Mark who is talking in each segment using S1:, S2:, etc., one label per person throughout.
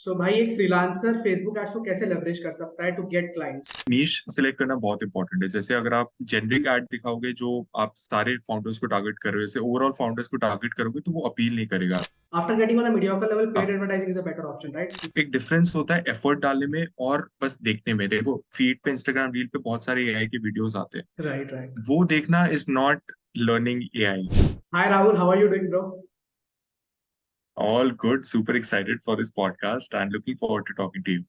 S1: सो भाई एक freelancer Facebook ads को कैसे लेवरेज कर सकता है to get clients.
S2: Niche select करना बहुत इंपॉर्टेंट है। जैसे अगर आप जेनरिक ऐड दिखाओगे जो आप सारे फाउंडर्स को टारगेट कर रहे हो, जैसे ओवरऑल फाउंडर्स को टारगेट करोगे तो वो अपील नहीं करेगा।
S1: After getting on a mediocre level
S2: हाँ,
S1: paid advertising is a better option, right?
S2: एक डिफरेंस होता है एफर्ट डालने में और बस देखने में। देखो फीड पे, इंस्टाग्राम रील पे बहुत सारे एआई के वीडियोस आते हैं,
S1: राइट राइट।
S2: वो देखना is not learning AI.
S1: Hi Rahul, how are you doing bro?
S2: All good, super excited for this podcast and looking forward to talking to you.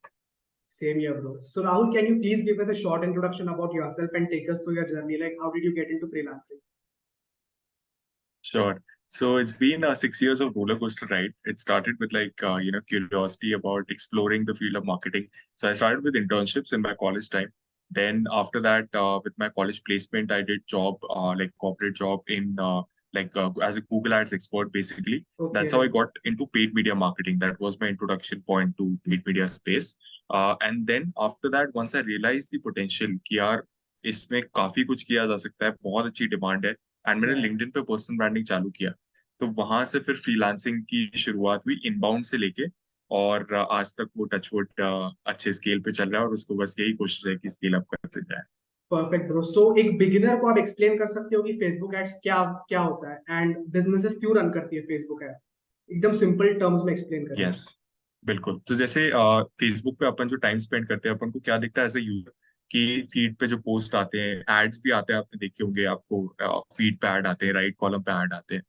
S1: Same here, bro. So Rahul, can you please give us a short introduction about yourself and take us through your journey? Like, how did you get into freelancing?
S2: Sure. So it's been 6 years of roller coaster ride. It started with curiosity about exploring the field of marketing. So I started with internships in my college time. Then after that, with my college placement, I did job like corporate job in as a Google Ads expert. Basically, that's how I
S1: Okay.
S2: got into paid media marketing. That was my introduction point to paid media space. And then after that, once I realized the potential, कि यार इसमें काफी कुछ किया जा सकता है, बहुत अच्छी डिमांड है, एंड मैंने
S1: Right.
S2: लिंक्डइन पे पर्सनल ब्रांडिंग चालू किया। तो वहां से फिर फ्रीलांसिंग की शुरुआत हुई इनबाउंड से लेके, और आज तक वो टचवुड अच्छे स्केल पे चल रहा है, और उसको बस यही कोशिश है कि स्केल अप करते जाए।
S1: Perfect bro. सो एक बिगिनर को आप एक्सप्लेन कर सकते हो कि फेसबुक एड्स क्या क्या होता है एंड बिजनेसेस क्यों रन करती है फेसबुक एड, एकदम सिंपल टर्म्स में एक्सप्लेन करिए।
S2: यस, बिल्कुल। तो जैसे फेसबुक पे अपन जो टाइम स्पेंड करते हैं, अपन को क्या दिखता है एज ए यूजर कि फीड पे जो पोस्ट आते हैं, एड्स भी आते हैं, आपने देखे होंगे, आपको फीड पे ऐड आते हैं, राइट कॉलम पे ऐड आते हैं।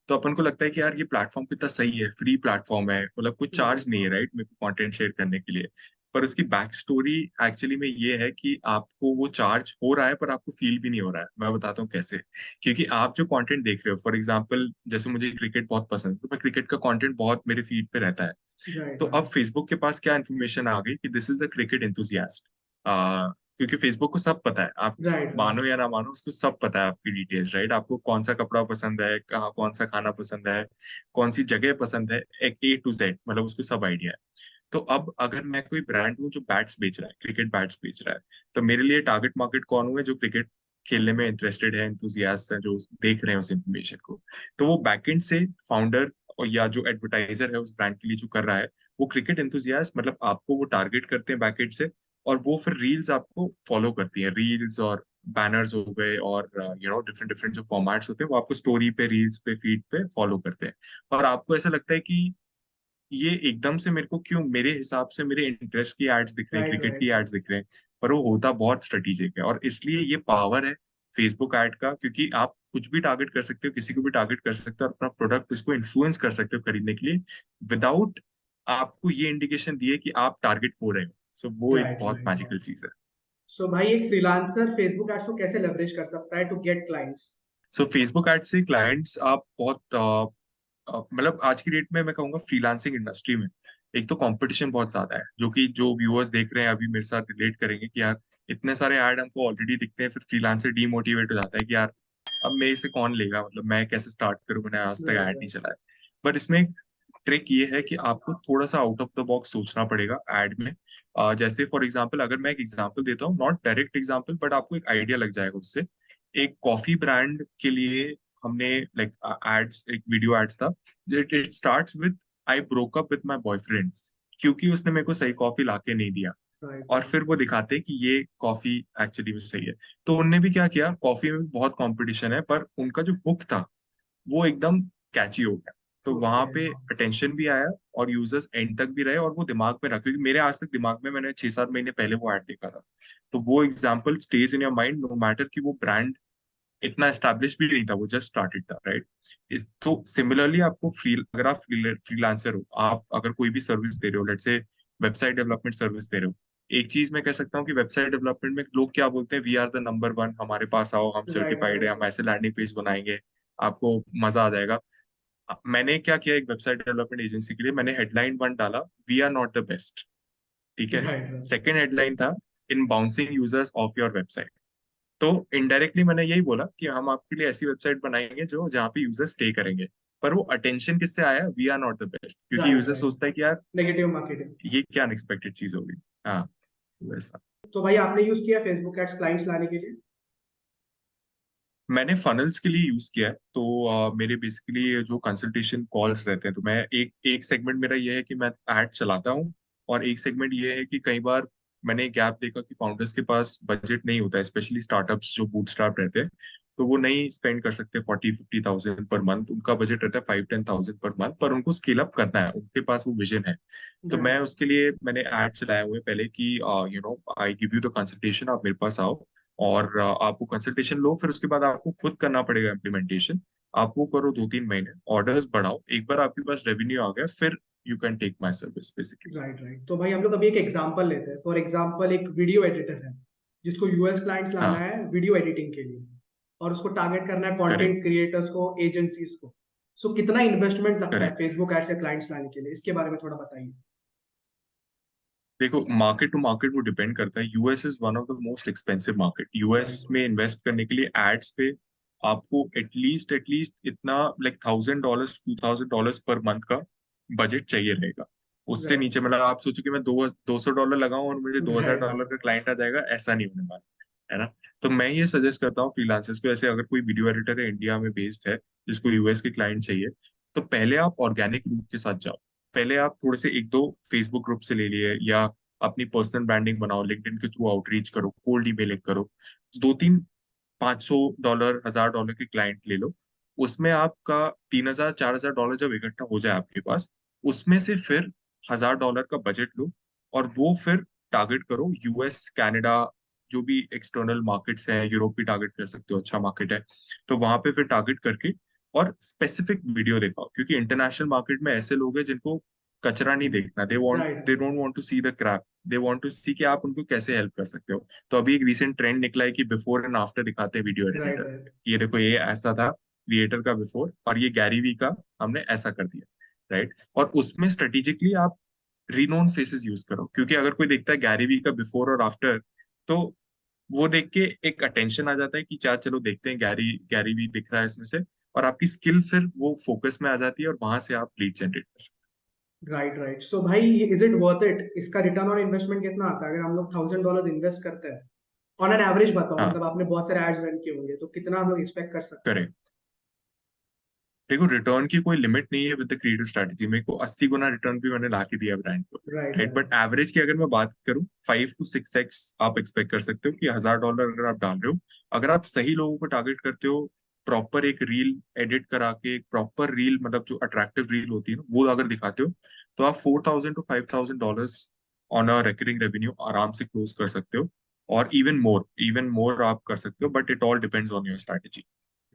S2: तो अपन को लगता है कि यार ये प्लेटफॉर्म कितना सही है, फ्री प्लेटफॉर्म है, मतलब कुछ चार्ज
S1: राइट।
S2: नहीं है, राइट, मेरे को कंटेंट शेयर करने के लिए। पर उसकी बैक स्टोरी एक्चुअली में ये है कि आपको वो चार्ज हो रहा है पर आपको फील भी नहीं हो रहा है। मैं बताता हूँ कैसे। क्योंकि आप जो कंटेंट देख रहे हो, फॉर एग्जांपल जैसे मुझे क्रिकेट बहुत पसंद है, तो मैं क्रिकेट का कंटेंट बहुत मेरे फीड पे रहता है।
S1: राइट
S2: तो अब
S1: राइट।
S2: फेसबुक के पास क्या इन्फॉर्मेशन आ गई कि this is the cricket enthusiast. क्योंकि फेसबुक को सब पता है, आप
S1: राइट राइट।
S2: मानो या ना मानो, उसको सब पता है आपकी डिटेल्स, राइट। आपको कौन सा कपड़ा पसंद है, कहाँ कौन सा खाना पसंद है, कौन सी जगह पसंद है, एक A to Z, मतलब उसको सब आइडिया है। तो अब अगर मैं कोई ब्रांड हूँ जो बैट्स बेच रहा है, क्रिकेट बैट्स बेच रहा है, तो मेरे लिए टारगेट मार्केट कौन हुए? जो क्रिकेट खेलने में इंटरेस्टेड है, इंथुजियास्ट है, जो देख रहे हैं उस इन्फॉर्मेशन को। तो वो बैकएंड से फाउंडर और या जो एडवर्टाइजर है उस ब्रांड के लिए जो कर रहा है, वो क्रिकेट इंथुजियास्ट, मतलब आपको वो टारगेट करते हैं बैकएंड से। और वो फिर रील्स आपको फॉलो करती हैं, रील्स और बैनर्स हो गए, और डिफरेंट डिफरेंट जो फॉर्मेट्स होते हैं, वो आपको स्टोरी पे, रील्स पे, फीड पे फॉलो करते हैं। और आपको ऐसा लगता है कि ये एकदम से मेरे को क्यों, मेरे हिसाब से मेरे इंटरेस्ट की एड्स दिख रहे हैं,
S1: राइट
S2: क्रिकेट की
S1: राइट।
S2: एड्स दिख रहे हैं। पर वो होता बहुत स्ट्रेटेजिक है, और इसलिए ये पावर है फेसबुक ऐड का, क्योंकि आप कुछ भी टारगेट कर सकते हो, किसी को भी टारगेट कर सकते हो, और अपना प्रोडक्ट उसको इन्फ्लुएंस कर सकते हो खरीदने के लिए, विदाउट आपको ये इंडिकेशन दिए कि आप टारगेट हो रहे हो। सो वो एक
S1: राइट
S2: बहुत
S1: राइट।
S2: मैजिकल चीज है।
S1: सो भाई एक फ्रीलांसर फेसबुक एड्स को कैसे लेवरेज कर सकता है to get clients?
S2: So Facebook ad से क्लाइंट्स आप बहुत मतलब आज की डेट में मैं कहूंगा फ्रीलांसिंग इंडस्ट्री में एक तो कंपटीशन बहुत ज्यादा है, जो कि जो व्यूअर्स देख रहे हैं अभी मेरे साथ रिलेट करेंगे कि यार इतने सारे ऐड हमको ऑलरेडी दिखते हैं, फिर फ्रीलांसर डीमोटिवेट हो जाता है कि यार अब मेरे से कौन लेगा, मतलब मैं कैसे स्टार्ट करूं, मैंने आज तक
S1: राइट
S2: ऐड नहीं
S1: राइट।
S2: चलाया। बट इसमें ट्रिक ये है कि आपको थोड़ा सा आउट ऑफ द बॉक्स सोचना पड़ेगा एड में। जैसे फॉर एग्जांपल, अगर मैं एक एग्जांपल देता हूँ, नॉट डायरेक्ट एग्जांपल, बट आपको एक आइडिया लग जाएगा उससे। एक कॉफी ब्रांड के लिए हमने लाइक एड्स, एक वीडियो एड्स था। It starts with, I broke up with my boyfriend, क्योंकि उसने मेरे को सही कॉफी लाके नहीं दिया।
S1: राइट
S2: और
S1: राइट।
S2: फिर वो दिखाते हैं कि ये कॉफी एक्चुअली में सही है। तो उनने भी क्या किया, कॉफी में भी बहुत कंपटीशन है, पर उनका जो हुक था वो एकदम कैची हो गया। तो वहां
S1: ओके।
S2: पे अटेंशन भी आया, और यूजर्स एंड तक भी रहे, और वो दिमाग में रहा, क्योंकि मेरे आज तक दिमाग में, मैंने 6-7 महीने पहले वो ऐड देखा था। तो वो example stage in your mind, no matter कि वो ब्रांड इतना एस्टेब्लिश भी नहीं था, वो जस्ट स्टार्टेड था, राइट। तो सिमिलरली आपको अगर आप फ्रीलांसर हो, आप अगर कोई भी सर्विस दे रहे हो, let's say website development service दे रहे हो, एक चीज मैं कह सकता हूँ कि वेबसाइट डेवलपमेंट में लोग क्या बोलते हैं, we are the number one, हमारे पास आओ, हम
S1: राइट
S2: सर्टिफाइड है,
S1: राइट।
S2: हम ऐसे लैंडिंग पेज बनाएंगे, आपको मजा आ जाएगा। मैंने क्या किया, एक वेबसाइट डेवलपमेंट एजेंसी के लिए मैंने हेडलाइन वन डाला, we are not the best. ठीक है।
S1: Right right.
S2: सेकेंड हेडलाइन था, in bouncing users of your website. तो इनडायरेक्टली मैंने यही बोला कि हम आपके लिए ऐसी वेबसाइट बनाएंगे जो जहाँ पे यूजर स्टे करेंगे। पर वो अटेंशन किससे आया, we are not the best, क्योंकि
S1: राइट
S2: यूजर
S1: राइट।
S2: सोचता है कि यार
S1: नेगेटिव मार्केटिंग।
S2: ये क्या अनएक्सपेक्टेड चीज होगी। हाँ, वैसा।
S1: तो भाई आपने यूज किया फेसबुक एड्स क्लाइंट्स लाने के लिए?
S2: मैंने फनल्स के लिए यूज किया है। तो मेरे बेसिकली जो कंसल्टेशन कॉल्स रहते हैं, तो मैं एक एक सेगमेंट मेरा ये है कि मैं ऐड चलाता हूँ, और एक सेगमेंट ये है कि कई बार मैंने गैप देखा कि फाउंडर्स के पास बजट नहीं होता है, स्पेशली स्टार्टअप्स जो बूटस्ट्रैप रहते हैं, तो वो नहीं स्पेंड कर सकते 40-50,000 पर मंथ। उनका बजट रहता है 5-10,000 पर मंथ, पर उनको स्केल अप करना है, उनके पास वो विजन है। तो मैं
S1: राइट
S2: उसके लिए मैंने ऐड चलाए हुए पहले कि I give you the consultation, आप मेरे पास आओ और आप वो कंसल्टेशन लो, फिर उसके बाद आपको खुद करना पड़ेगा इम्प्लीमेंटेशन। आप वो करो 2-3 महीने, ऑर्डर्स बढ़ाओ, एक बार आपके पास रेवेन्यू आ गया, फिर you can take my service basically.
S1: Right तो भाई हम लोग अभी एक एग्जांपल लेते हैं। फॉर एग्जांपल एक वीडियो एडिटर है जिसको यूएस क्लाइंट्स लाना
S2: हाँ,
S1: है वीडियो एडिटिंग के लिए, और उसको टारगेट करना है
S2: करेक्ट,
S1: कंटेंट क्रिएटर्स को, एजेंसीज को। सो कितना इन्वेस्टमेंट लगता है
S2: करेक्ट।
S1: फेसबुक एड से क्लाइंट्स लाने के लिए, इसके बारे में थोड़ा बताइए।
S2: देखो, मार्केट टू मार्केट वो डिपेंड करता है। US is one of the most expensive market. US
S1: right
S2: में इन्वेस्ट करने के लिए एड्स पे आपको एटलीस्ट इतना, लाइक $1,000 $2,000 पर मंथ का बजट चाहिए रहेगा। उससे
S1: राइट
S2: नीचे, मतलब आप सोचो कि मैं $200 लगाऊं और मुझे दो हजार
S1: राइट
S2: डॉलर का क्लाइंट आ जाएगा, ऐसा नहीं होने वाला है ना। तो मैं ये सजेस्ट करता हूँ फ्रीलांसर्स को, ऐसे अगर कोई वीडियो एडिटर है इंडिया में बेस्ड है जिसको यूएस के क्लाइंट चाहिए, तो पहले आप ऑर्गेनिक रूट के साथ जाओ। पहले आप थोड़े से एक दो फेसबुक ग्रुप से ले लिए, या अपनी पर्सनल ब्रांडिंग बनाओ, लिंक्डइन के थ्रू आउटरीच करो, कोल्ड ईमेलिंग करो, 2-3 $500 $1,000 के क्लाइंट ले लो। उसमें आपका 3,000 4,000 डॉलर जब इकट्ठा हो जाए आपके पास, उसमें से फिर $1,000 का बजट लो, और वो फिर टारगेट करो यूएस कनाडा, जो भी एक्सटर्नल मार्केट्स हैं, यूरोप भी टारगेट कर सकते हो, अच्छा मार्केट है। तो वहां पे फिर टारगेट करके और स्पेसिफिक वीडियो दिखाओ, क्योंकि इंटरनेशनल मार्केट में ऐसे लोग हैं जिनको कचरा नहीं देखना। They
S1: right
S2: don't want to see the crap, they want to see कि आप उनको कैसे हेल्प कर सकते हो। तो अभी एक रीसेंट ट्रेंड निकला है कि बिफोर एंड आफ्टर दिखाते हैं वीडियो
S1: राइट
S2: एडिटर,
S1: राइट
S2: कि ये देखो ये ऐसा था क्रिएटर का बिफोर, और ये गैरी वी का हमने ऐसा कर दिया, राइट। और उसमें स्ट्रेटेजिकली आप रिनोन फेसेस यूज करो, क्योंकि अगर कोई देखता है गैरी वी का बिफोर और आफ्टर, तो वो देख के एक अटेंशन आ जाता है कि चार चलो देखते हैं, गैरी गैरी वी दिख रहा है इसमें से, और आपकी स्किल फिर वो फोकस में आ जाती है, और वहां से आप लीड जनरेट कर सकते
S1: राइट सो भाई, इज इट वर्थ इट? इसका रिटर्न ऑन इन्वेस्टमेंट कितना आता है अगर हम लोग $1,000 इन्वेस्ट करते हैं? ऑन एन एवरेज बताओ,
S2: हैं। हाँ,
S1: मतलब आपने बहुत सारे एड्स रन किए होंगे, तो कितना हम लोग एक्सपेक्ट कर सकते हैं?
S2: करेक्ट। देखो, रिटर्न की कोई लिमिट नहीं है विद द क्रिएटिव स्ट्रैटेजी। मेरे को 80 गुना रिटर्न भी मैंने ला के दिया ब्रांड को,
S1: right
S2: right. But
S1: right
S2: average की अगर मैं बात करूं, 5 to 6x आप एक्सपेक्ट कर सकते हो कि $1,000 अगर आप डाल रहे हो, अगर आप सही लोगों को टारगेट करते हो, प्रॉपर एक रील एडिट करा के, एक प्रॉपर रील, मतलब जो अट्रैक्टिव रील होती है ना, वो अगर दिखाते हो, तो आप $4,000 to $5,000 on a recurring revenue आराम से क्लोज कर सकते हो। और इवन मोर आप कर सकते हो, but it all depends on your strategy.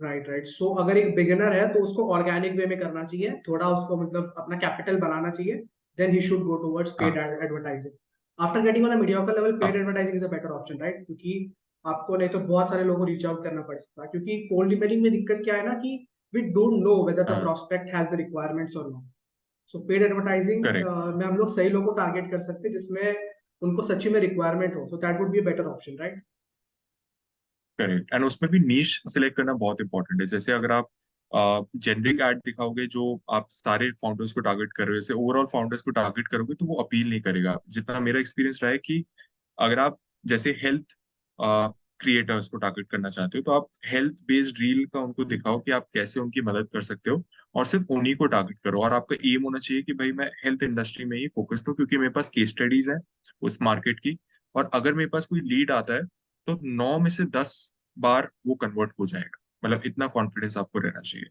S1: Right so अगर एक बिगिनर है तो उसको ऑर्गेनिक वे में करना चाहिए, थोड़ा उसको मतलब अपना कैपिटल बनाना चाहिए, then he should go towards paid
S2: हाँ,
S1: advertising. After getting on a mediocre level, paid
S2: हाँ,
S1: advertising is a better option, right? क्योंकि आपको नहीं तो बहुत सारे लोगों को रीच आउट करना पड़ सकता है, क्योंकि कोल्ड ईमेलिंग में दिक्कत क्या है ना कि we don't know whether the
S2: हाँ,
S1: प्रोस्पेक्ट हैज द रिक्वायरमेंट्स और not. So paid advertising
S2: correct,
S1: में हम लोग सही लोगों को टारगेट कर सकते हैं जिसमें उनको सच्ची में रिक्वायरमेंट हो, so that would be a better option, right?
S2: Correct. And उसमें भी नीश सिलेक्ट करना बहुत इंपॉर्टेंट है। जैसे अगर आप जेनरिक एड दिखाओगे, जो आप सारे फाउंडर्स को टारगेट कर रहे हो, जैसे ओवरऑल फाउंडर्स को टारगेट करोगे, तो वो अपील नहीं करेगा। जितना मेरा एक्सपीरियंस रहा है कि अगर आप जैसे हेल्थ क्रिएटर्स को टारगेट करना चाहते हो, तो आप हेल्थ बेस्ड रील का उनको दिखाओ कि आप कैसे उनकी मदद कर सकते हो, और सिर्फ उन्हीं को टारगेट करो। और आपका एम होना चाहिए कि भाई मैं हेल्थ इंडस्ट्री में ही फोकस्ड हूँ, क्योंकि मेरे पास केस स्टडीज है उस मार्केट की, और अगर मेरे पास कोई लीड आता है, तो 9 में से 10 बार वो कन्वर्ट हो जाएगा। मतलब इतना कॉन्फिडेंस आपको रहना चाहिए,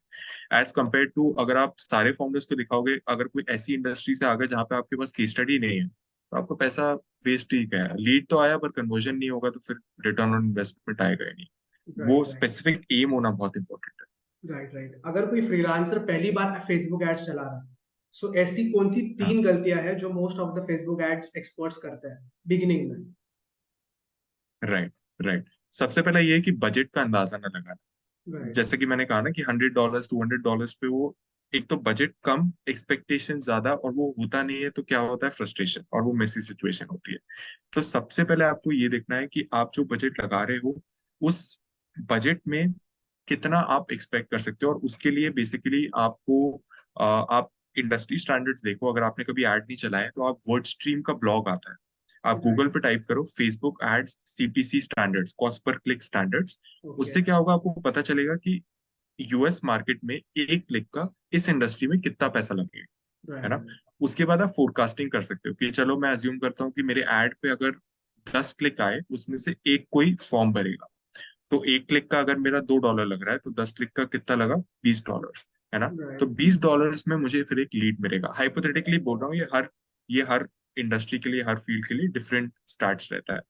S2: एज कम्पेयर टू अगर आप सारे फाउंडर्स को दिखाओगे, अगर कोई ऐसी इंडस्ट्री से आ गए जहाँ पे आपके पास केस स्टडी नहीं है, तो आपको पैसा वेस्ट ही गया। लीड तो आया पर कन्वर्जन नहीं होगा, तो फिर रिटर्न ऑन इन्वेस्टमेंट आएगा ही नहीं। वो
S1: राइट
S2: स्पेसिफिक एम होना बहुत इंपॉर्टेंट
S1: राइट अगर कोई फ्रीलांसर पहली बार फेसबुक एड्स चला रहा है, सो ऐसी कौन सी
S2: है। हाँ,
S1: 3 गलतियां हैं जो most of the Facebook ads experts करते हैं बिगिनिंग में?
S2: Right, right. सबसे पहला ये है कि बजट का अंदाजा न लगाना।
S1: राइट
S2: जैसे कि मैंने कहा ना कि $100 $200 पे वो, एक तो बजट कम, एक्सपेक्टेशन ज्यादा, और वो होता नहीं है, तो क्या होता है, फ्रस्ट्रेशन, और वो मेसी सिचुएशन होती है। तो सबसे पहले आपको ये देखना है कि आप जो बजट लगा रहे हो, उस बजट में कितना आप एक्सपेक्ट कर सकते हो। और उसके लिए बेसिकली आपको आप इंडस्ट्री स्टैंडर्ड्स देखो। अगर आपने कभी ऐड नहीं चलाए, तो आप वर्ड स्ट्रीम का ब्लॉग आता है, आप गूगल
S1: राइट
S2: पे टाइप करो Facebook ads CPC standards, cost पर क्लिक स्टैंडर्ड्स।
S1: ओके
S2: उससे क्या होगा, आपको पता चलेगा कि यूएस मार्केट में एक क्लिक का इस इंडस्ट्री में कितना पैसा लगेगा, है
S1: राइट
S2: ना। उसके बाद आप फोरकास्टिंग कर सकते हो कि चलो मैं अज्यूम करता हूँ कि मेरे ऐड पे अगर 10 क्लिक आए, उसमें से एक कोई फॉर्म भरेगा, तो एक क्लिक का अगर मेरा $2 लग रहा है, तो 10 क्लिक का कितना लगा? $20, है ना? तो
S1: राइट।
S2: $20 में मुझे फिर एक लीड मिलेगा। हाइपोथेटिकली बोल रहा हूँ, ये हर इंडस्ट्री के लिए, हर फील्ड के लिए डिफरेंट स्टार्ट रहता है।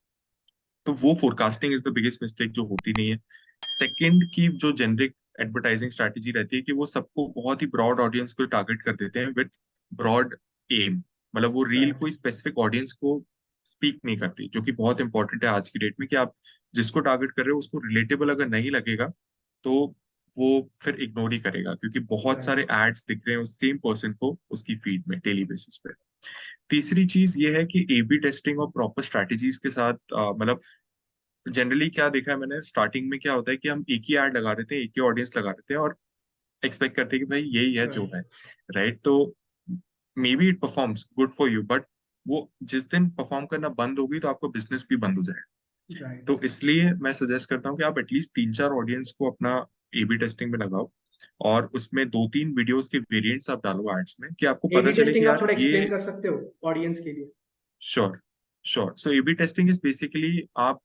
S2: तो वो forecasting is the biggest mistake जो होती नहीं है। सेकंड की जो जेनरिक एडवर्टाइजिंग स्ट्रैटेजी रहती है कि वो सबको बहुत ही ब्रॉड ऑडियंस को टारगेट कर देते हैं विद ब्रॉड एम। मतलब वो रील
S1: राइट।
S2: कोई स्पेसिफिक ऑडियंस को स्पीक नहीं करती, जो कि बहुत इंपॉर्टेंट है आज की डेट में, कि आप जिसको टारगेट कर रहे हो उसको रिलेटेबल अगर नहीं लगेगा तो वो फिर इग्नोर ही करेगा, क्योंकि बहुत सारे
S1: राइट।
S2: एड्स दिख रहे हैं उस सेम पर्सन को उसकी फीड में डेली बेसिस पे। तीसरी चीज ये है कि ए बी टेस्टिंग और प्रॉपर स्ट्रैटेजीज के साथ, मतलब जनरली क्या देखा है मैंने, स्टार्टिंग में क्या होता है कि हम एक ही ऐड लगा देते हैं, एक ही ऑडियंस लगा देते हैं, और एक्सपेक्ट करते हैं कि भाई यही है जो
S1: राइट।
S2: है, राइट? तो may be it performs good for you, but वो जिस दिन परफॉर्म करना बंद होगी तो आपका बिजनेस भी बंद हो जाएगा।
S1: राइट।
S2: तो इसलिए मैं सजेस्ट करता हूँ कि आप एटलीस्ट 3-4 ऑडियंस को अपना ए बी टेस्टिंग में लगाओ, और उसमें 2-3 वीडियोस के वेरिएंट्स आप डालो एड्स में, कि आपको पता
S1: एबी
S2: चले कि
S1: टेस्टिंग आप
S2: यार
S1: थोड़ा एक्सप्लेन
S2: ये।
S1: कर सकते हो ऑडियंस के लिए?
S2: Sure, sure. So A B testing is basically, आप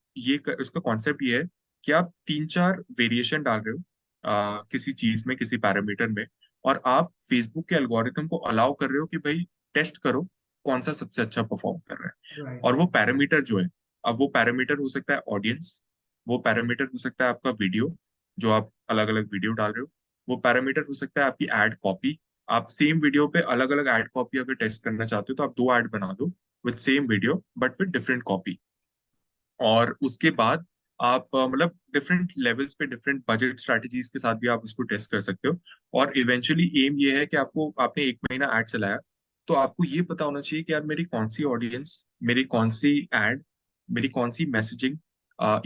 S2: इसका कॉन्सेप्ट ये है कि आप 3-4 वेरिएशन डाल रहे हो किसी चीज में, किसी पैरामीटर में, और आप फेसबुक के एल्गोरिथम को अलाउ कर रहे हो कि भाई टेस्ट करो कौन सा सबसे अच्छा परफॉर्म कर रहा है।
S1: राइट।
S2: और वो पैरामीटर जो है, अब वो पैरामीटर हो सकता है ऑडियंस, वो पैरामीटर हो सकता है आपका वीडियो, जो आप अलग अलग वीडियो डाल रहे हो, वो पैरामीटर हो सकता है आपकी एड कॉपी। आप सेम वीडियो पे अलग अलग एड कॉपी अगर टेस्ट करना चाहते हो तो आप 2 ऐड बना दो with same video but with different copy. और उसके बाद आप मतलब डिफरेंट लेवल्स पे डिफरेंट बजट स्ट्रैटेजीज के साथ भी आप उसको टेस्ट कर सकते हो। और इवेंचुअली एम ये है कि आपने 1 महीना ऐड चलाया, तो आपको ये पता होना चाहिए कि यार मेरी कौन सी ऑडियंस, मेरी कौन सी एड, मेरी कौन सी मैसेजिंग।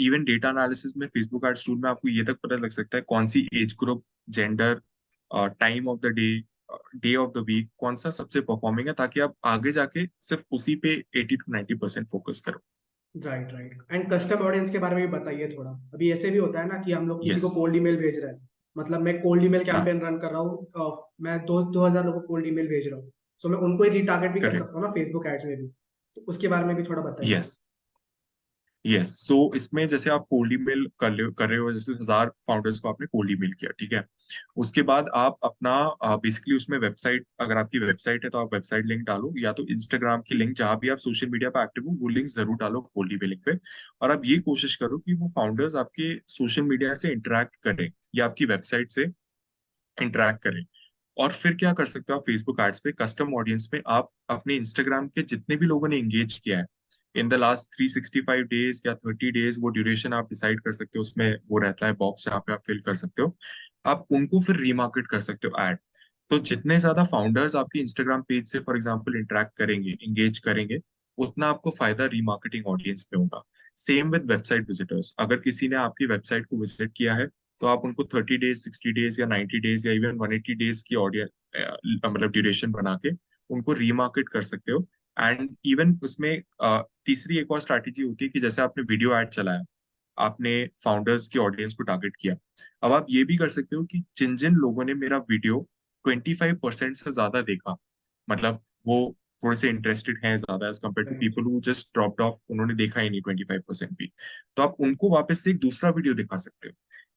S2: इवन डेटा एनालिसिस में फेसबुक एड्स टूल में आपको ये तक पता लग सकता है कौन सी age group, gender, time of the day, day of the week कौन सा सबसे परफॉर्मिंग है, ताकि आप आगे जाके सिर्फ उसी पे 80 to 90% फोकस करो।
S1: Right. Right. And custom audience के बारे में भी बताइए थोड़ा। अभी ऐसे भी होता है ना कि हम लोग किसी को
S2: यस।
S1: कोल्ड ईमेल भेज रहे हैं। मतलब मैं कोल्ड ईमेल
S2: हाँ,
S1: कैंपेन रन कर रहा हूँ, मैं 2,000 लोगों को कोल्ड ईमेल भेज रहा हूँ। सो मैं उनको ही रिटारगेट भी कर
S2: करेक्ट।
S1: सकता हूँ ना फेसबुक एड्स में भी। तो उसके बारे में भी थोड़ा बताइए।
S2: Yes, yes. सो इसमें जैसे आप कोल्ड ईमेल कर रहे हो, जैसे 1000 फाउंडर्स को आपने कोल्ड ईमेल किया, ठीक है। उसके बाद आप अपना बेसिकली उसमें वेबसाइट, अगर आपकी वेबसाइट है तो आप वेबसाइट लिंक डालो, या तो इंस्टाग्राम की लिंक, जहां भी आप सोशल मीडिया पे एक्टिव हो वो लिंक जरूर डालो कोल्ड ईमेल लिंक पे। और आप ये कोशिश करो कि वो फाउंडर्स आपके सोशल मीडिया से इंटरेक्ट करें या आपकी वेबसाइट से इंटरेक्ट करें। और फिर क्या कर सकते हो आप फेसबुक एड्स पे कस्टम ऑडियंस में, आप अपने इंस्टाग्राम के जितने भी लोगों ने एंगेज किया है इन द लास्ट 365 डेज या 30 डेज, वो ड्यूरेशन आप डिसाइड कर सकते हो, उसमें वो रहता है बॉक्स जहाँ पे आप फिल कर सकते हो। आप उनको फिर रीमार्केट कर सकते हो ऐड। तो जितने ज्यादा फाउंडर्स आपके इंस्टाग्राम पेज से फॉर एग्जाम्पल इंटरेक्ट करेंगे, इंगेज करेंगे, उतना आपको फायदा रीमार्केटिंग ऑडियंस में होगा। सेम विद वेबसाइट विजिटर्स, अगर किसी ने आपकी वेबसाइट को विजिट किया है तो आप उनको 30 डेज, 60 डेज या 90 डेज या इवन 180 डेज की ऑडियंस, मतलब ड्यूरेशन बना के उनको रीमार्केट कर सकते हो। एंड इवन उसमें तीसरी एक और स्ट्रैटेजी होती है कि जैसे आपने वीडियो ऐड चलाया, आपने फाउंडर्स की ऑडियंस को टारगेट किया, अब आप ये भी कर सकते हो कि जिन जिन लोगों ने मेरा वीडियो 25% से ज्यादा देखा, मतलब वो थोड़े से इंटरेस्टेड हैं ज्यादा as compare to
S1: right.
S2: People who just dropped off, उन्होंने देखा ही नहीं 25% भी, तो आप उनको वापस से एक दूसरा वीडियो दिखा सकते हो।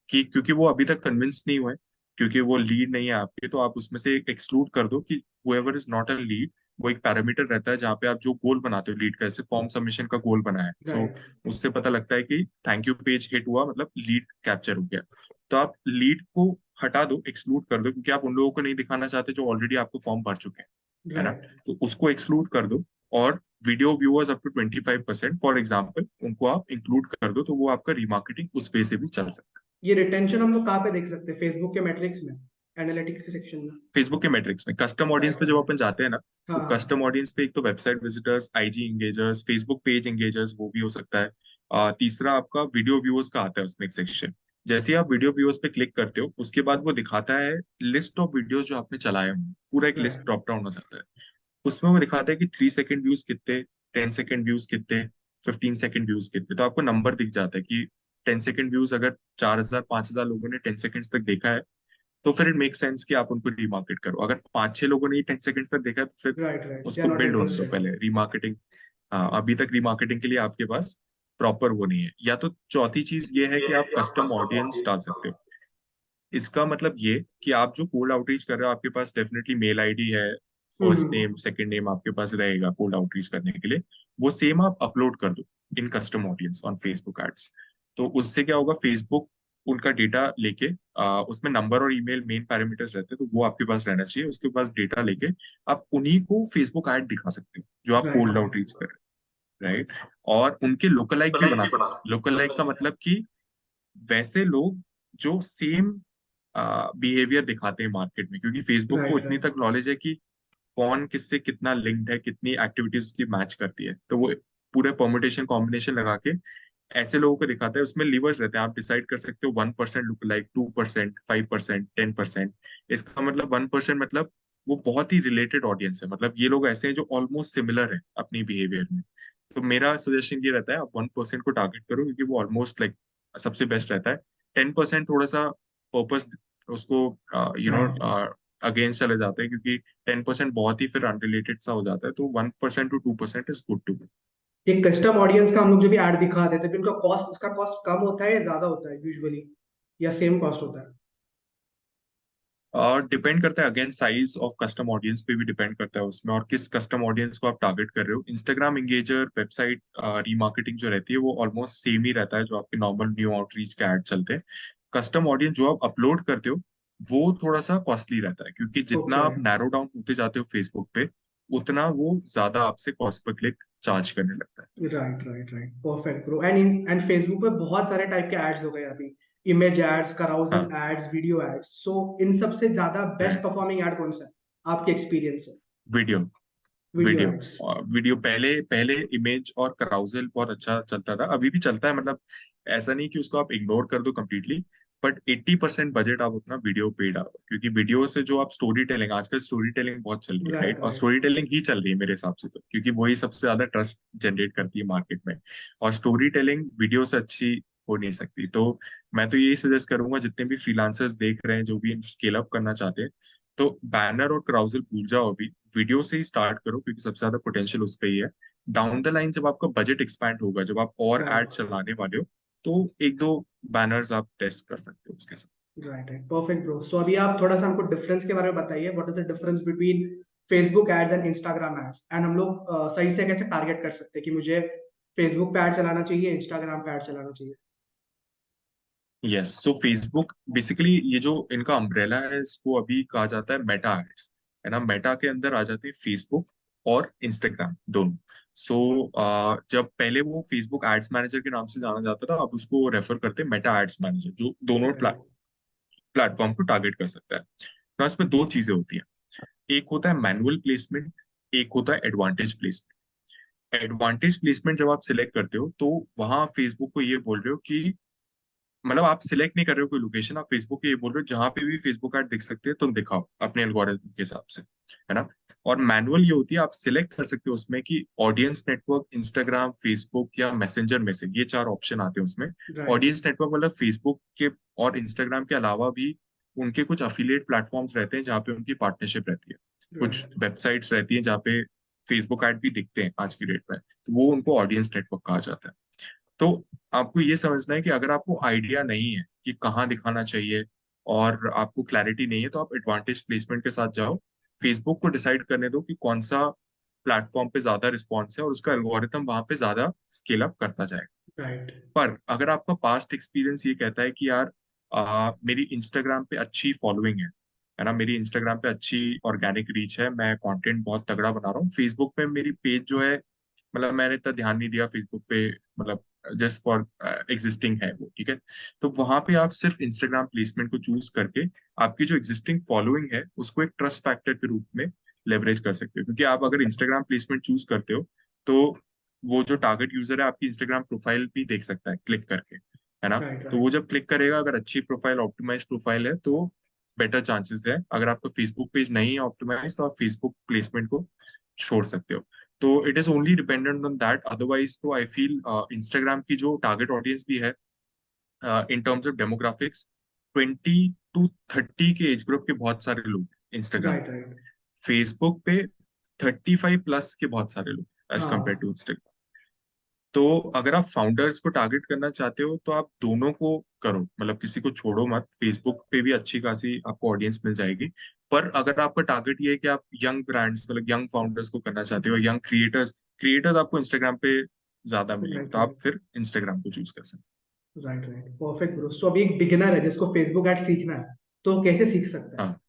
S2: कि क्योंकि वो अभी तक कन्विंस नहीं हुए, क्योंकि वो लीड नहीं है आपके, तो आप उसमें से एक्सक्लूड कर दो कि whoever is not a lead. वो एक पैरामीटर रहता है जहाँ पे आप जो गोल बनाते हो लीड का, जैसे फॉर्म सबमिशन का गोल बनाया है, सो
S1: राइट।
S2: उससे पता लगता है कि थैंक यू पेज हिट हुआ, मतलब लीड कैप्चर हो गया। तो आप लीड को हटा दो, एक्सक्लूड कर दो, क्योंकि आप उन लोगों को नहीं दिखाना चाहते जो ऑलरेडी आपको फॉर्म भर चुके हैं, है ना?
S1: राइट।
S2: तो उसको एक्सक्लूड कर दो। और video viewers up to 25% for example, उनको आप इंक्लूड कर दो, तो वो आपका रिमार्केटिंग उस वे से भी चल सकता है।
S1: ये रिटेंशन हम लोग कहाँ पे देख सकते हैं? फेसबुक के मैट्रिक्स में, एनालिटिक्स के सेक्शन में?
S2: फेसबुक के मैट्रिक्स में कस्टम ऑडियंस
S1: राइट।
S2: पे जब
S1: राइट।
S2: अपन जाते हैं ना,
S1: हाँ,
S2: तो
S1: हाँ।
S2: कस्टम ऑडियंस पे एक तो website visitors, IG engagers, Facebook page engagers, वो भी हो सकता है। तीसरा आपका वीडियो व्यूअर्स का आता है उसमें एक सेक्शन। जैसे ही आप वीडियो व्यूअर्स पे क्लिक करते हो, उसके बाद वो दिखाता है लिस्ट ऑफ वीडियोस जो आपने चलाए होंगे, पूरा एक लिस्ट
S1: राइट।
S2: ड्रॉप डाउन हो जाता है। उसमें वो दिखाता है कि 3 सेकंड व्यूज कितने, 10 सेकंड व्यूज कितने, 15 सेकंड व्यूज कितने, तो आपको नंबर दिख जाता है कि 10 सेकंड व्यूज अगर 4,000 5,000 लोगों ने 10 सेकंड्स तक देखा है, तो फिर इट मेक सेंस कि आप उनको रीमार्केट करो। अगर 5-6 लोगों ने 10 सेकंड तक देखा तो फिर
S1: राइट राइट, दे आर
S2: उसको
S1: नॉट
S2: बिल्ड होने दो
S1: इंटरेस्टेड।
S2: पहले रीमार्केटिंग। हाँ, अभी तक रीमार्केटिंग के लिए आपके पास प्रॉपर वो नहीं है। या तो चौथी चीज ये है कि आप कस्टम ऑडियंस डाल सकते हो। इसका मतलब ये कि आप जो कोल्ड आउटरीच कर रहे हो, आपके पास डेफिनेटली मेल आईडी है, फर्स्ट
S1: हम्म।
S2: नेम सेकंड नेम आपके पास रहेगा कोल्ड आउटरीच करने के लिए। वो सेम आप अपलोड कर दो in custom audience on Facebook ads. तो उससे क्या होगा, फेसबुक उनका डेटा लेके उसमें नंबर और ईमेल मेन पैरामीटर्स रहते हैं, तो वो आपके पास रहना चाहिए। उसके पास डेटा लेके आप उन्हीं को फेसबुक ऐड दिखा सकते हो जो आप
S1: राइट
S2: कोल्ड आउटरीच कर रहे हो, राइट। और उनके लोकल लाइक भी बना सकते हो। लोकल लाइक का मतलब कि वैसे लोग जो सेम बिहेवियर दिखाते हैं मार्केट में, क्योंकि फेसबुक को
S1: राइट
S2: इतनी
S1: राइट।
S2: तक नॉलेज है कि कौन किससे कितना लिंक्ड है, कितनी एक्टिविटीज उसकी मैच करती है, तो वो पूरे परमुटेशन कॉम्बिनेशन लगा के ऐसे लोगों को दिखाता है। उसमें लीवर्स रहते हैं, आप डिसाइड कर सकते हो 1% लुक लाइक, 2%, 5%, 10%। इसका मतलब 1% मतलब वो बहुत ही रिलेटेड ऑडियंस है, मतलब ये लोग ऐसे हैं जो ऑलमोस्ट सिमिलर है अपनी बिहेवियर में। तो मेरा सजेशन ये रहता है, आप 1% को टारगेट करो, क्योंकि वो ऑलमोस्ट लाइक सबसे बेस्ट रहता है। 10% थोड़ा सा पर्पस उसको
S1: राइट।
S2: अगेंस्ट चले जाते हैं, क्योंकि 10% बहुत ही फिर अनरिलेटेड सा हो जाता है। तो 1% to 2% इज गुड टू।
S1: ये कस्टम ऑडियंस का हम लोग जो भी ऐड दिखा देते हैं, फिर उनका कॉस्ट, उसका कॉस्ट कम होता है या ज्यादा होता है यूजुअली, या सेम कॉस्ट होता है?
S2: और डिपेंड करता है, again size of custom audience पे भी डिपेंड करता है उसमें, और किस कस्टम ऑडियंस को आप टारगेट कर रहे हो। इंस्टाग्राम एंगेजर, वेबसाइट रीमार्केटिंग जो रहती है वो ऑलमोस्ट सेम ही रहता है जो आपके नॉर्मल न्यू आउटरीच के ऐड चलते हैं। कस्टम ऑडियंस जो आप अपलोड करते हो वो थोड़ा सा कॉस्टली रहता है, क्योंकि जितना
S1: ओके।
S2: आप नैरो डाउन होते जाते हो फेसबुक पे, उतना वो ज्यादा आपसे कॉस्ट पर क्लिक चार्ज करने लगता है।
S1: Right right right, perfect bro. And Facebook पे बहुत सारे टाइप के एड्स हो गए अभी, इमेज एड्स, कराउजल
S2: हाँ,
S1: एड्स, वीडियो एड्स। सो इन सबसे ज्यादा बेस्ट
S2: राइट।
S1: परफॉर्मिंग एड कौन सा है आपके एक्सपीरियंस से?
S2: वीडियो।
S1: Video
S2: video.
S1: एड्स।
S2: और वीडियो पहले पहले इमेज और कराउजल बहुत अच्छा चलता था, अभी भी चलता है, मतलब ऐसा नहीं कि उसको आप इग्नोर कर दो completely। बट 80% बजट आप अपना वीडियो पे डालो, क्योंकि वीडियो से जो आप स्टोरी टेलिंग, आजकल स्टोरी टेलिंग बहुत चल रही है,
S1: राइट
S2: राइट। और
S1: राइट।
S2: स्टोरी टेलिंग ही चल रही है मेरे हिसाब से, तो क्योंकि वही सबसे ज्यादा ट्रस्ट जनरेट करती है मार्केट में। और स्टोरी टेलिंग वीडियो से अच्छी हो नहीं सकती। तो मैं तो यही सजेस्ट करूंगा, जितने भी फ्रीलांसर्स देख रहे हैं जो भी स्केल अप करना चाहते हैं, तो बैनर और क्राउजल भूल जाओ, अभी वीडियो से ही स्टार्ट करो, क्योंकि सबसे ज्यादा पोटेंशियल उस पे ही है। डाउन द लाइन जब आपका बजट एक्सपैंड होगा, जब आप और एड
S1: राइट
S2: चलाने वाले हो, तो एक दो बैनर्स आप टेस्ट कर सकते हो उसके साथ।
S1: Right right, perfect bro. So अभी आप थोड़ा सा हमको डिफरेंस के बारे में बताइए, what is the difference between Facebook ads and Instagram ads, and हम लोग सही से कैसे टारगेट कर सकते हैं कि मुझे फेसबुक पे ऐड चलाना चाहिए, इंस्टाग्राम पे ऐड चलाना चाहिए?
S2: यस, सो फेसबुक बेसिकली ये जो इनका अम्ब्रेला है, इसको अभी कहा जाता है मेटा एड्स, है ना। मेटा के अंदर आ जाते हैं फेसबुक और इंस्टाग्राम दोनों। सो जब पहले वो फेसबुक एड्स मैनेजर के नाम से जाना जाता था, अब उसको रेफर करते हैं मेटा एड्स मैनेजर, जो दोनों
S1: राइट
S2: प्लेटफॉर्म को टारगेट कर सकता है। तो इसमें दो चीजें होती हैं, एक होता है मैनुअल प्लेसमेंट, एक होता है एडवांटेज प्लेसमेंट। एडवांटेज प्लेसमेंट जब आप सिलेक्ट करते हो, तो वहां फेसबुक को ये बोल रहे हो कि, मतलब आप सिलेक्ट नहीं कर रहे हो कोई लोकेशन, आप फेसबुक को ये बोल रहे हो जहां पे भी फेसबुक ऐड दिख सकते हैं तुम दिखाओ अपने एल्गोरिथम के हिसाब से, है ना। और मैनुअल ये होती है, आप सिलेक्ट कर सकते हो उसमें कि ऑडियंस नेटवर्क, इंस्टाग्राम, फेसबुक या मैसेंजर में से, ये 4 ऑप्शन आते हैं उसमें।
S1: राइट
S2: ऑडियंस नेटवर्क मतलब फेसबुक के और इंस्टाग्राम के अलावा भी उनके कुछ अफिलिएट प्लेटफॉर्म्स रहते हैं जहाँ पे उनकी पार्टनरशिप रहती है। कुछ
S1: राइट
S2: वेबसाइट्स रहती हैं जहाँ पे फेसबुक ऐड भी दिखते हैं आज की डेट में, तो वो उनको ऑडियंस नेटवर्क कहा जाता है। तो आपको ये समझना है कि अगर आपको आइडिया नहीं है कि कहाँ दिखाना चाहिए और आपको क्लैरिटी नहीं है, तो आप एडवांटेज प्लेसमेंट के साथ जाओ। फेसबुक को डिसाइड करने दो कि कौन सा प्लेटफॉर्म पे ज्यादा रिस्पॉन्स है, और उसका एल्गोरिथम वहां पे ज्यादा स्केल अप करता जाएगा।
S1: राइट
S2: पर अगर आपका पास्ट एक्सपीरियंस ये कहता है कि यार मेरी इंस्टाग्राम पे अच्छी फॉलोइंग है ना, मेरी इंस्टाग्राम पे अच्छी ऑर्गेनिक रीच है, मैं कंटेंट बहुत तगड़ा बना रहा हूँ, फेसबुक पे मेरी पेज जो है, मतलब मैंने इतना ध्यान नहीं दिया फेसबुक पे, मतलब जस्ट फॉर एग्जिस्टिंग है वो, ठीक है। तो वहां पे आप सिर्फ इंस्टाग्राम प्लेसमेंट को चूज करके आपकी जो एग्जिस्टिंग फॉलोइंग है उसको एक ट्रस्ट फैक्टर के रूप में लेवरेज कर सकते हो, क्योंकि आप अगर इंस्टाग्राम प्लेसमेंट चूज करते हो, तो वो जो टारगेट यूजर है आपकी इंस्टाग्राम प्रोफाइल भी देख सकता है क्लिक करके, है ना।
S1: राइट
S2: तो वो
S1: राइट
S2: जब क्लिक करेगा, अगर अच्छी प्रोफाइल, ऑप्टिमाइज प्रोफाइल है, तो बेटर चांसेस है। अगर आपका फेसबुक पेज नहीं है ऑप्टिमाइज, तो आप फेसबुक प्लेसमेंट को छोड़ सकते हो। तो it is only dependent on that, otherwise तो आई फील इंस्टाग्राम की जो टारगेट ऑडियंस भी है in terms of demographics, 20 to 30 के एज ग्रुप के बहुत सारे लोग इंस्टाग्राम।
S1: Right right.
S2: फेसबुक पे 35+ के बहुत सारे लोग एज कम्पेयर टू
S1: हाँ
S2: इंस्टाग्राम। तो अगर आप फाउंडर्स को टारगेट करना चाहते हो तो आप दोनों को करो, मतलब किसी को छोड़ो मत। फेसबुक पे भी अच्छी खासी आपको ऑडियंस मिल जाएगी। पर अगर आपका टारगेट ये है कि आप यंग ब्रांड्स मतलब यंग फाउंडर्स को करना चाहते हो, यंग क्रिएटर्स क्रिएटर्स आपको इंस्टाग्राम पे ज्यादा मिलेंगे,
S1: राइट
S2: तो आप
S1: राइट।
S2: फिर इंस्टाग्राम को चूज कर सकते
S1: right right, perfect bro. So अभी एक बिगिनर है जिसको फेसबुक एड सीखना है, तो कैसे सीख सकता
S2: हो।
S1: है?
S2: हाँ,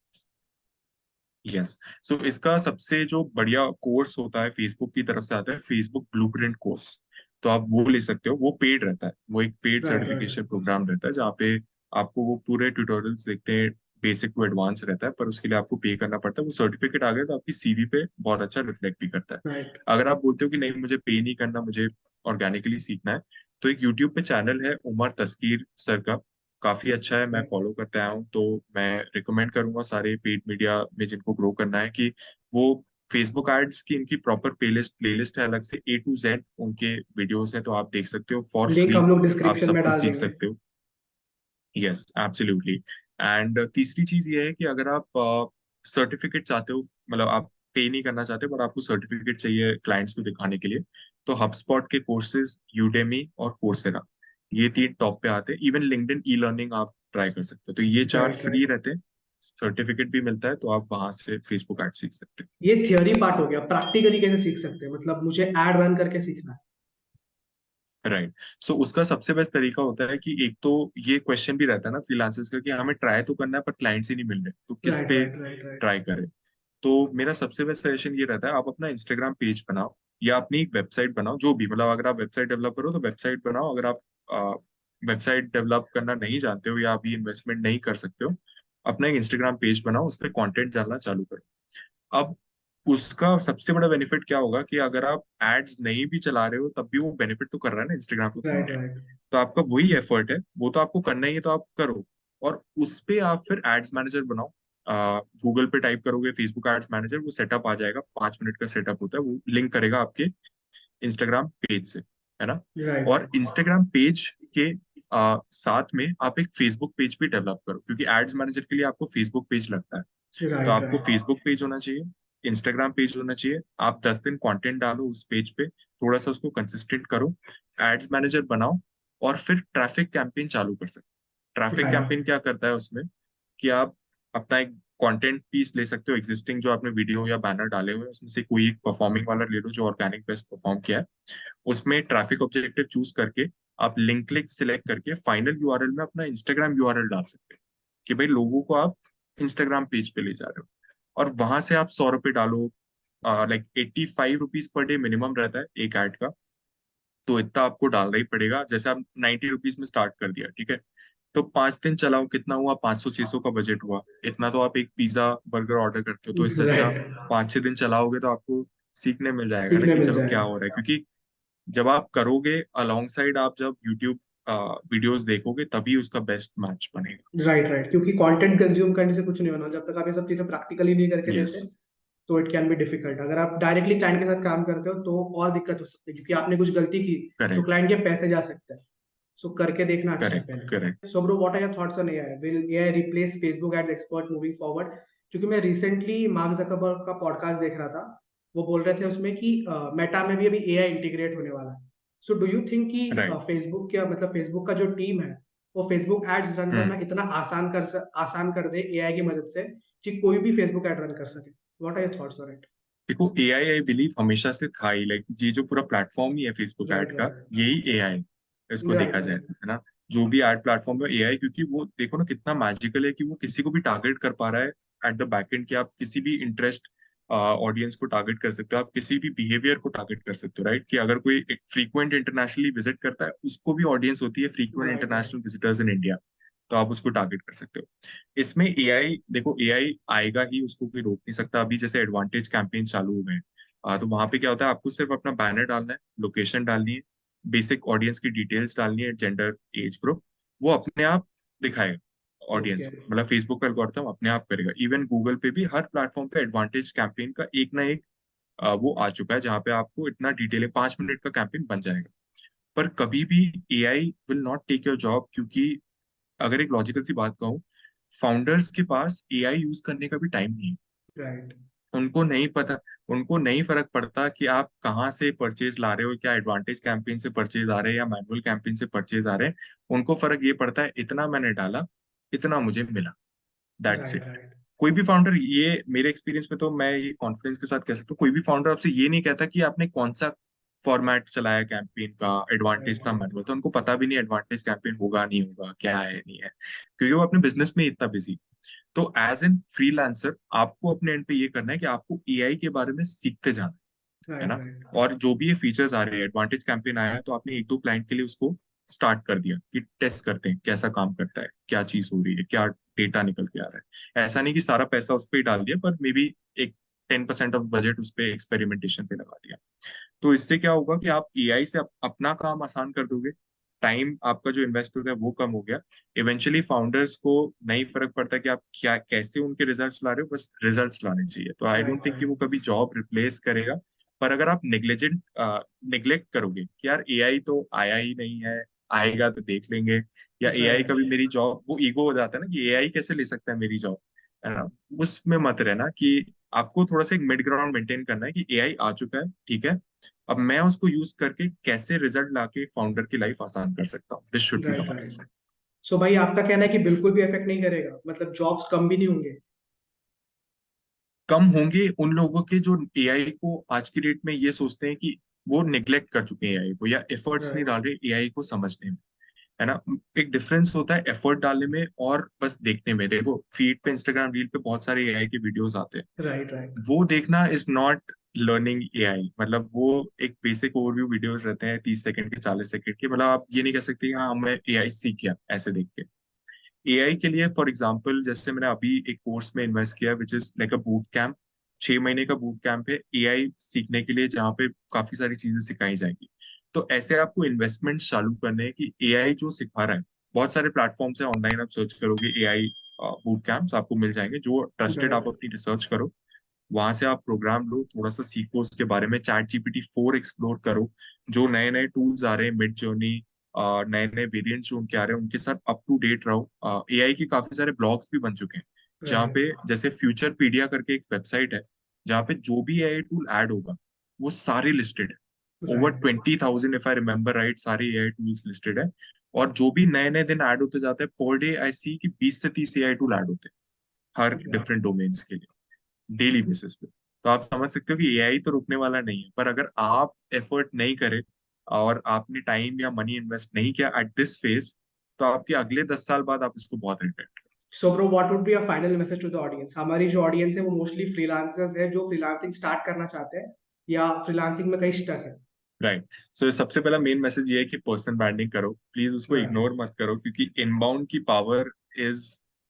S2: यस। सो इसका सबसे जो बढ़िया कोर्स होता है फेसबुक की तरफ से आता है, फेसबुक ब्लूप्रिंट कोर्स। तो आप वो ले सकते हो, वो पेड रहता है, वो एक paid
S1: right right.
S2: Certification program रहता है जहाँ पे आपको वो पूरे ट्यूटोरियल्स देखते हैं। बेसिक टू एडवांस रहता है, पर उसके लिए आपको पे करना पड़ता है। वो सर्टिफिकेट आ गया तो आपकी सीवी पे बहुत अच्छा रिफ्लेक्ट भी करता है।
S1: राइट
S2: अगर आप बोलते हो कि नहीं मुझे पे नहीं करना, मुझे ऑर्गेनिकली सीखना है, तो एक यूट्यूब पे चैनल है उमर तस्कीर सर का, काफी अच्छा है, मैं
S1: राइट
S2: फॉलो करते आया हूँ। तो मैं रिकमेंड करूंगा सारे पेड मीडिया में जिनको ग्रो करना है कि वो फेसबुक एड्स की इनकी प्रॉपर प्लेलिस्ट है अलग से, A to Z उनके वीडियोस हैं, तो आप देख सकते हो फॉर
S1: लिंक
S2: फ्री।
S1: हम लोग
S2: आप
S1: डिस्क्रिप्शन
S2: सब
S1: में
S2: कुछ
S1: डाल
S2: सीख
S1: देंगे।
S2: सकते हो। Yes absolutely. एंड तीसरी चीज ये है कि अगर आप सर्टिफिकेट चाहते हो, मतलब आप पे नहीं करना चाहते बट आपको सर्टिफिकेट चाहिए क्लाइंट्स को दिखाने के लिए, तो हबस्पॉट के कोर्सेज, यूडेमी और कोर्सेरा, ये तीन टॉप पे आते हैं। इवन लिंक्डइन ई लर्निंग आप ट्राई कर सकते हो, तो ये चार
S1: राइट
S2: फ्री
S1: राइट।
S2: रहते हैं। सर्टिफिकेट भी मिलता है, तो आप वहां से फेसबुक एड सीख सकते
S1: ये थियोरी पार्ट हो गया, प्रैक्टिकली कैसे सीख सकते हैं? मतलब मुझे एड रन करके सीखना है।
S2: हैं। राइट। सो उसका सबसे बेस्ट तरीका होता है कि एक तो ये क्वेश्चन भी रहता है ना फ्रीलांसर्स का कि हमें ट्राई तो करना है पर क्लाइंट्स ही नहीं मिल रहे, तो किस
S1: राइट
S2: पे
S1: राइट राइट राइट।
S2: ट्राई करें। तो मेरा सबसे बेस्ट सजेशन ये रहता है, आप अपना इंस्टाग्राम पेज बनाओ या अपनी एक वेबसाइट बनाओ, जो भी, मतलब अगर आप वेबसाइट डेवलपर हो तो वेबसाइट बनाओ। अगर आप वेबसाइट डेवलप करना नहीं जानते हो या अभी इन्वेस्टमेंट नहीं कर सकते हो, अपना एक इंस्टाग्राम पेज बनाओ, उस पर कॉन्टेंट डालना चालू करो। अब उसका सबसे बड़ा बेनिफिट क्या होगा कि अगर आप एड्स नहीं भी चला रहे हो तब भी वो बेनिफिट तो कर रहा है ना इंस्टाग्राम को
S1: राइट
S2: तुम्हारा।
S1: राइट।
S2: तो आपका वही एफर्ट है, वो तो आपको करना ही है, तो आप करो। और उस पे आप फिर एड्स मैनेजर बनाओ। गूगल पे टाइप करोगे फेसबुक एड्स मैनेजर, वो सेटअप आ जाएगा, 5 मिनट का सेटअप होता है, वो लिंक करेगा आपके इंस्टाग्राम पेज से, है ना।
S1: राइट
S2: और इंस्टाग्राम पेज के साथ में आप एक फेसबुक पेज भी डेवलप करो, क्योंकि एड्स मैनेजर के लिए आपको फेसबुक पेज लगता है। तो
S1: राइट
S2: आपको
S1: राइट।
S2: फेसबुक पेज होना चाहिए, इंस्टाग्राम पेज होना चाहिए। आप 10 दिन कंटेंट डालो उस पेज पे, थोड़ा सा उसको कंसिस्टेंट करो, एड्स मैनेजर बनाओ, और फिर ट्रैफिक कैंपेन चालू कर सकते। ट्रैफिक
S1: राइट
S2: कैंपेन क्या करता है उसमें कि आप अपना एक कंटेंट पीस ले सकते हो, एग्जिस्टिंग जो आपने वीडियो या बैनर डाले हुए हैं उसमें से कोई एक परफॉर्मिंग वाला ले लो जो ऑर्गेनिक बेस्ट परफॉर्म किया है। उसमें ट्रैफिक ऑब्जेक्टिव चूज करके आप लिंक क्लिक सिलेक्ट करके फाइनल यूआरएल में अपना इंस्टाग्राम यूआरएल डाल सकते हो कि भाई लोगों को आप इंस्टाग्राम पेज पे ले जा रहे हो। और वहां से आप 100 रुपये डालो। Like 85 rupees per day minimum रहता है एक ऐड का, तो इतना आपको डालना ही पड़ेगा। जैसे आप 90 रुपीज में स्टार्ट कर दिया, ठीक है, तो 5 दिन चलाओ, कितना हुआ, 500-600 का बजट हुआ। इतना तो आप एक पिज्जा बर्गर ऑर्डर करते हो, तो इससे अच्छा
S1: राइट।
S2: 5-6 दिन चलाओगे तो आपको सीखने मिल जाएगा ना
S1: सीखने
S2: कि
S1: मिल
S2: चलो क्या
S1: जाएगा।
S2: हो रहा है। क्योंकि जब आप करोगे अलोंग साइड, आप जब यूट्यूब वीडियोस देखोगे तभी उसका बेस्ट मैच बनेगा।
S1: राइट राइट, क्योंकि कंटेंट कंज्यूम करने से कुछ नहीं होना जब तक आप ये सब चीजें प्रैक्टिकली नहीं करके
S2: यस,
S1: देते। तो इट कैन बी डिफिकल्ट। अगर आप डायरेक्टली क्लाइंट के साथ काम करते हो तो और दिक्कत हो सकती है, क्योंकि आपने कुछ गलती की तो
S2: करेक्ट
S1: क्लाइंट के पैसे जा सकते हैं। सो करके देखना अच्छा है
S2: करेक्ट करेक्ट।
S1: पहले। So bro, what are your thoughts on AI? Will AI replace Facebook ads expert moving forward? क्योंकि मैं रिसेंटली मार्क जकरबर्ग का पॉडकास्ट देख रहा था, वो बोल रहे थे उसमें कि मेटा में भी अभी एआई इंटीग्रेट होने वाला है। सो डू यू थिंक कि
S2: राइट।
S1: फेसबुक का मतलब फेसबुक का जो टीम है वो फेसबुक एड्स रन करना
S2: हम्म।
S1: इतना आसान कर दे एआई की मदद से कि कोई भी फेसबुक एड रन कर सके? What are your thoughts on it?
S2: देखो एआई आई बिलीव हमेशा से था ही, लाइक ये जो पूरा प्लेटफॉर्म ही है फेसबुक
S1: राइट
S2: ऐड का,
S1: राइट
S2: यही एआई इसको
S1: राइट
S2: देखा जाए
S1: राइट।
S2: तो, है ना। जो भी एड प्लेटफॉर्म है एआई, क्योंकि वो देखो ना कितना मैजिकल है कि वो किसी को भी टारगेट कर पा रहा है एट द बैक एंड, कि आप किसी भी इंटरेस्ट ऑडियंस को टारगेट कर सकते हो, आप किसी भी बिहेवियर को टारगेट कर सकते हो, राइट। कि अगर कोई एक फ्रीक्वेंट इंटरनेशनली विजिट करता है, उसको भी ऑडियंस होती है frequent
S1: right right.
S2: International visitors in India, तो आप उसको टारगेट कर सकते हो। इसमें एआई, देखो एआई आएगा ही, उसको कोई रोक नहीं सकता। अभी जैसे एडवांटेज कैंपेन चालू हो गए हैं, तो वहां पे क्या होता है, आपको सिर्फ अपना बैनर डालना है, लोकेशन डालनी है, बेसिक ऑडियंस की डिटेल्स डालनी है, जेंडर, एज ग्रुप, वो अपने आप दिखाएगा ऑडियंस
S1: ओके।
S2: को। मतलब फेसबुक का एल्गोरिथम अपने आप करेगा। इवन गूगल पे भी हर प्लेटफॉर्म पे एडवांटेज कैंपेन का एक ना एक वो आ चुका है जहाँ पे आपको इतना डिटेल 5 मिनट का कैंपेन बन जाएगा। पर कभी भी AI will not take your job, क्योंकि अगर एक लॉजिकल सी बात कहूँ, फाउंडर्स के पास एआई यूज करने का भी टाइम नहीं है।
S1: राइट
S2: उनको नहीं पता, उनको नहीं फर्क पड़ता कि आप कहाँ से परचेज ला रहे हो, क्या एडवांटेज कैंपेन से परचेज आ रहे हैं या मैनुअल कैंपेन से परचेज आ रहे हैं। उनको फर्क ये पड़ता है इतना मैंने डाला, इतना मुझे मिला, दैट्स
S1: राइट
S2: इट।
S1: राइट
S2: कोई भी फाउंडर, ये मेरे एक्सपीरियंस में तो मैं ये कॉन्फिडेंस के साथ कह सकता हूँ, कोई भी फाउंडर आपसे ये नहीं कहता कि आपने कौन सा फॉर्मेट चलाया कैंपेन का, एडवांटेज
S1: राइट
S2: था
S1: राइट
S2: मैनुअल, तो उनको पता भी नहीं एडवांटेज कैंपेन होगा नहीं होगा, क्या है नहीं है, क्योंकि वो अपने बिजनेस में इतना बिजी। तो एज एन फ्रीलांसर आपको अपने एंड पे ये करना है कि आपको एआई के बारे में सीखते जाना है
S1: राइट
S2: ना।
S1: राइट
S2: और जो भी ये फीचर्स आ रहे हैं, एडवांटेज कैंपेन आया है तो आपने एक दो क्लाइंट के लिए उसको स्टार्ट कर दिया कि टेस्ट करते हैं कैसा काम करता है, क्या चीज हो रही है, क्या डेटा निकल के आ रहा है। ऐसा नहीं कि सारा पैसा उस पर ही डाल दिया, पर मे बी एक 10% ऑफ बजट उस पर एक्सपेरिमेंटेशन पे लगा दिया। तो इससे क्या होगा कि आप एआई से अपना काम आसान कर दोगे, टाइम आपका जो इन्वेस्ट होता है वो कम हो गया। इवेंचुअली फाउंडर्स को नहीं फर्क पड़ता कि आप क्या कैसे उनके रिजल्ट्स ला रहे हो, बस रिजल्ट्स लाने चाहिए। तो आई डोंट
S1: राइट
S2: थिंक कि वो
S1: राइट
S2: कभी जॉब रिप्लेस करेगा। पर अगर आप निग्लेक्ट करोगे कि यार एआई तो आया ही नहीं है, आएगा तो देख लेंगे, या एआई
S1: राइट
S2: कभी मेरी जॉब, वो ईगो हो जाता है ना कि एआई कैसे ले सकता है मेरी जॉब, है ना। उसमें मत रहना कि आपको थोड़ा सा एक मिड ग्राउंड मेंटेन करना है कि एआई आ चुका है, ठीक है, अब मैं उसको यूज करके कैसे रिजल्ट लाके फाउंडर की लाइफ आसान कर सकता हूँ, this should be the
S1: right
S2: mindset.
S1: Right so भाई आपका कहना है कि बिल्कुल भी इफेक्ट नहीं करेगा, मतलब जॉब्स कम भी नहीं होंगे?
S2: कम होंगे उन लोगों के जो एआई को आज की डेट में ये सोचते हैं कि वो निग्लेक्ट कर चुके हैं एआई को, या एफर्ट्स नहीं डाल
S1: राइट
S2: रहे एआई को समझने में, है ना। एक डिफरेंस होता है एफर्ट डालने में और बस देखने में। देखो फीड पे, इंस्टाग्राम रील पे बहुत सारे एआई के वीडियोस आते हैं,
S1: राइट राइट
S2: वो देखना इज नॉट लर्निंग एआई। मतलब वो एक बेसिक ओवरव्यू वीडियोस रहते हैं 30 सेकंड के, 40 सेकंड के, मतलब आप ये नहीं कह सकते कि हाँ मैं एआई सीख गया ऐसे देख के। एआई के लिए फॉर एग्जांपल जैसे मैंने अभी एक कोर्स में इन्वेस्ट किया which is like a boot camp, 6 महीने का बूट कैंप है एआई सीखने के लिए, जहाँ पे काफी सारी चीजें सिखाई जाएगी। तो ऐसे आपको इन्वेस्टमेंट चालू करने हैं कि एआई जो सिखा रहा है, बहुत सारे प्लेटफॉर्म्स है ऑनलाइन, आप सर्च करोगे एआई बूट कैंप्स आपको मिल जाएंगे जो ट्रस्टेड, आप
S1: राइट
S2: अपनी रिसर्च करो, वहां से आप प्रोग्राम लो, थोड़ा सा सीखो उसके बारे में, चैट GPT 4 एक्सप्लोर करो, जो नए नए टूल्स आ रहे हैं, मिड जर्नी, नए नए वेरिएंट्स जो उनके आ रहे हैं उनके साथ अप टू डेट रहो। एआई के काफी सारे ब्लॉग्स भी बन चुके हैं, जहाँ
S1: राइट
S2: पे जैसे फ्यूचरपीडिया करके एक वेबसाइट है, जहाँ पे जो भी एआई टूल ऐड होगा वो सारे लिस्टेड है, over
S1: right
S2: 20,000 if I remember right, सारे एआई टूल्स लिस्टेड है। और जो भी नए नए दिन ऐड होते जाते हैं, पर डे आई सी कि 20 से 30 एआई टूल ऐड होते हैं हर डिफरेंट डोमेन्स के लिए, डेली बेसिस पे। तो आप समझ सकते हो कि एआई तो रुकने वाला नहीं है, पर अगर आप एफर्ट नहीं करें और आपने टाइम या मनी इन्वेस्ट नहीं किया एट दिस फेज, तो आपके अगले 10 साल बाद आप इसको बहुत regret.
S1: So bro what would be a final message to the audience? हमारी जो ऑडियंस है वो मोस्टली फ्रीलांसर्स है जो फ्रीलांसिंग स्टार्ट करना चाहते हैं या फ्रीलांसिंग में कहीं स्टक है।
S2: राइट। सो सबसे पहला मेन मैसेज ये है कि पर्सनल ब्रांडिंग करो, प्लीज उसको
S1: राइट
S2: इग्नोर मत करो, क्योंकि इनबाउंड की पावर इज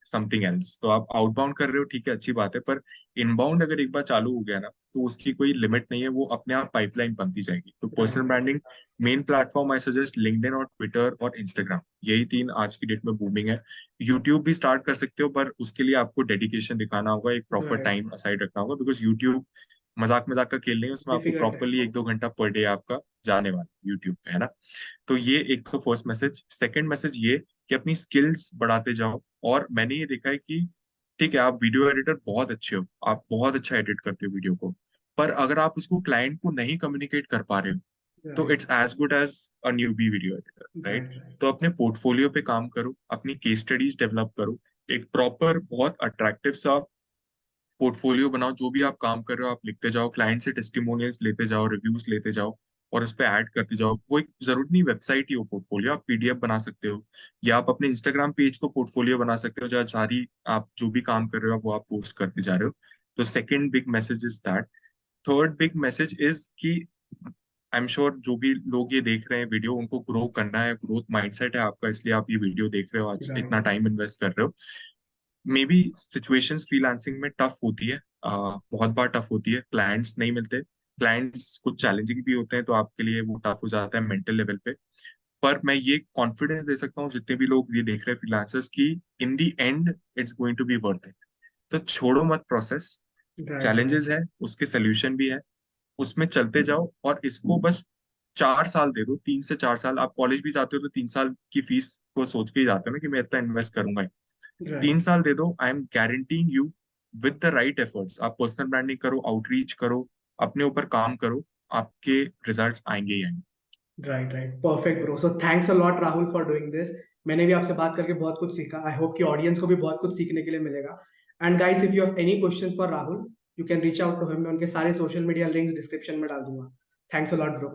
S2: समथिंग एल्स। तो आप आउटबाउंड कर रहे हो, ठीक है, अच्छी बात है, पर इनबाउंड अगर एक बार चालू हो गया ना, तो उसकी कोई लिमिट नहीं है, वो अपने आप पाइपलाइन बनती जाएगी। तो
S1: right
S2: personal
S1: right
S2: branding main platform I suggest LinkedIn और ट्विटर और इंस्टाग्राम, यही तीन आज की डेट में बूमिंग है। यूट्यूब भी स्टार्ट कर सकते हो, पर उसके लिए आपको डेडिकेशन दिखाना होगा, एक प्रॉपर
S1: राइट
S2: टाइम असाइड रखना होगा, बिकॉज यूट्यूब मजाक मजाक का खेल नहीं है, उसमें आपको
S1: डिफिकल्ट है।
S2: प्रॉपरली 1-2 घंटा पर डे आपका जाने वाला है यूट्यूब पे, है ना। तो ये एक तो फर्स्ट मैसेज। सेकंड मैसेज ये कि अपनी स्किल्स बढ़ाते जाओ। और मैंने ये देखा है कि ठीक है, आप वीडियो एडिटर बहुत अच्छे हो, आप बहुत अच्छा एडिट करते हो वीडियो को, पर अगर आप उसको क्लाइंट को नहीं कम्युनिकेट कर पा रहे हो, तो
S1: right
S2: it's as good as a newbie video editor, right.
S1: Right right
S2: तो अपने पोर्टफोलियो पे काम करो, अपनी केस स्टडीज डेवलप करो, एक प्रॉपर बहुत अट्रैक्टिव सा पोर्टफोलियो बनाओ, जो भी आप काम कर रहे हो आप लिखते जाओ, क्लाइंट से टेस्टिमोनियल्स लेते जाओ, रिव्यूज लेते जाओ, और उस पर ऐड करते जाओ। वो एक जरूरी नहीं वेबसाइट ही हो पोर्टफोलियो, आप पीडीएफ बना सकते हो, या आप अपने इंस्टाग्राम पेज को पोर्टफोलियो बना सकते हो, जहाँ सारी आप जो भी काम कर रहे हो वो आप पोस्ट करते जा रहे हो। तो second big message is that. Third big message is कि आई एम श्योर जो भी लोग ये देख रहे हैं वीडियो, उनको ग्रो करना है, ग्रोथ माइंडसेट है आपका, इसलिए आप ये वीडियो देख रहे हो, आज इतना
S1: राइट
S2: टाइम इन्वेस्ट कर रहे हो। मे बी सिचुएशंस फ्रीलांसिंग में टफ होती है, बहुत बार टफ होती है, क्लाइंट्स नहीं मिलते, क्लाइंट्स कुछ चैलेंजिंग भी होते हैं, तो आपके लिए वो टफ हो जाता है मेंटल लेवल पे। पर मैं ये कॉन्फिडेंस दे सकता हूँ जितने भी लोग ये देख रहे हैं फ्रीलांसर्स की, in the end it's going to be worth it. तो छोड़ो मत प्रोसेस,
S1: राइट
S2: चैलेंजेस
S1: राइट
S2: है उसके सोल्यूशन भी है, उसमें चलते जाओ, और इसको बस 4 साल दे दो, 3 से 4 साल। आप कॉलेज भी जाते हो तो 3 साल की फीस को सोच के ही जाते हो ना कि मैं इतना इन्वेस्ट करूंगा ही।
S1: राइट
S2: 3 साल दे दो, I am guaranteeing you, with the right efforts, आप पर्सनल ब्रांडिंग करो, आउटरीच करो, अपने ऊपर काम करो, आपके रिजल्ट्स आएंगे ही आएंगे।
S1: Right right perfect bro. So thanks a lot Rahul for doing this. मैंने भी आपसे बात करके बहुत कुछ सीखा। आई होप कि ऑडियंस को भी बहुत कुछ सीखने के लिए मिलेगा। And guys, if you have any questions for Rahul, you can reach out to him. मैं उनके सारे सोशल मीडिया लिंक्स डिस्क्रिप्शन में डाल दूंगा। Thanks a lot bro.